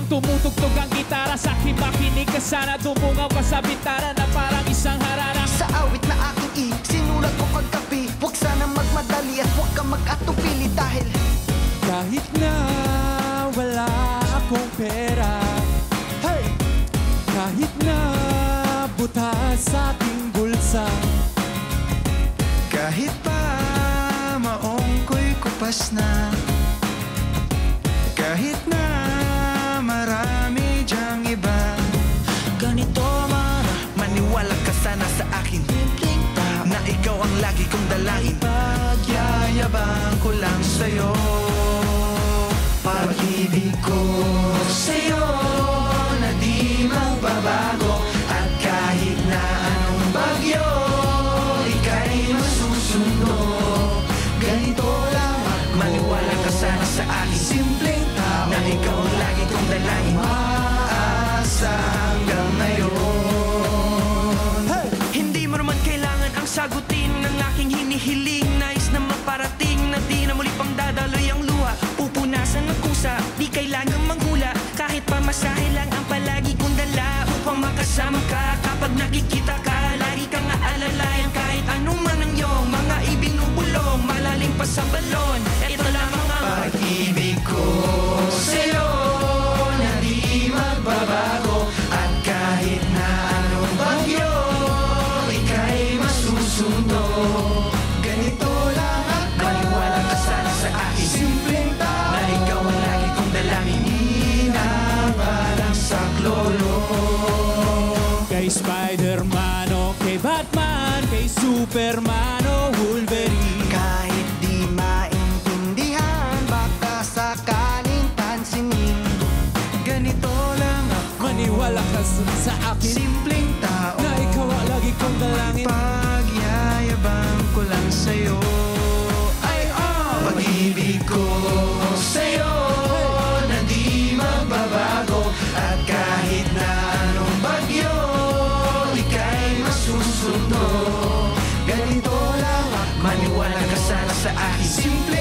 tumutugtog ang gitara sa aking makinig ka sana. Dumungaw ka sa bintana na parang isang harana. Sa awit na aking sinulat ko kagabi, huwag sana magmadali at huwag ka mag-atupili. Dahil kahit na wala akong pera, hey! Kahit na butas sa aking bulsa, kahit pa maong ko'y kupas na, kahit na marami dyang iba, ganito maniwala ka sana sa akin, na ikaw ang lagi kong dalangin. Pagyayabang ko lang sa'yo, pag-ibig ko sa'yo na di magbabago. At kahit na anong bagyo, ika'y masusundo. Ganito lang ako, maniwala ka sana sa akin, simpleng tao, na ikaw ang lagi kong dalangin. Maasa hanggang ngayon. Hey! Hindi mo naman kailangan ang sagutin ng aking hinihiling. Nais na maparating na di na muli pang dadaloy ang luha. Pupunasan ng kusa, di kailangang manghula. Kahit pamasahe lang ang palagi kong dala, upang makasama ka kapag nakikita ka. Lagi kang aalalayan kahit anong man ang iyong mga ibinubulong. Malalim pa sa balon, ito lamang ang pag-ibig ko sa'yo na di magbabago. At kahit na anong bagyo, ika'y masusundo. Ganito lang ako, maniwala ka sana sa akin, simpleng tao, na ikaw ang lagi kong dalangin. Inabalang saklolo. kay Spider-Man o kay Batman, kay Superman o Wolverine. Kahit di maintindihan, baka sakaling pansinin. Ganito lang ako, Maniwala ka sa akin, simpleng tao, na ikaw ang lagi kong dalangin. pagyayabang ko lang sa'yo. Ay, pag-ibig ko sa'yo na di magbabago. At kahit na anong bagyo, ika'y masusundo. Ganito lang ako, maniwala ka sana sa akin, simple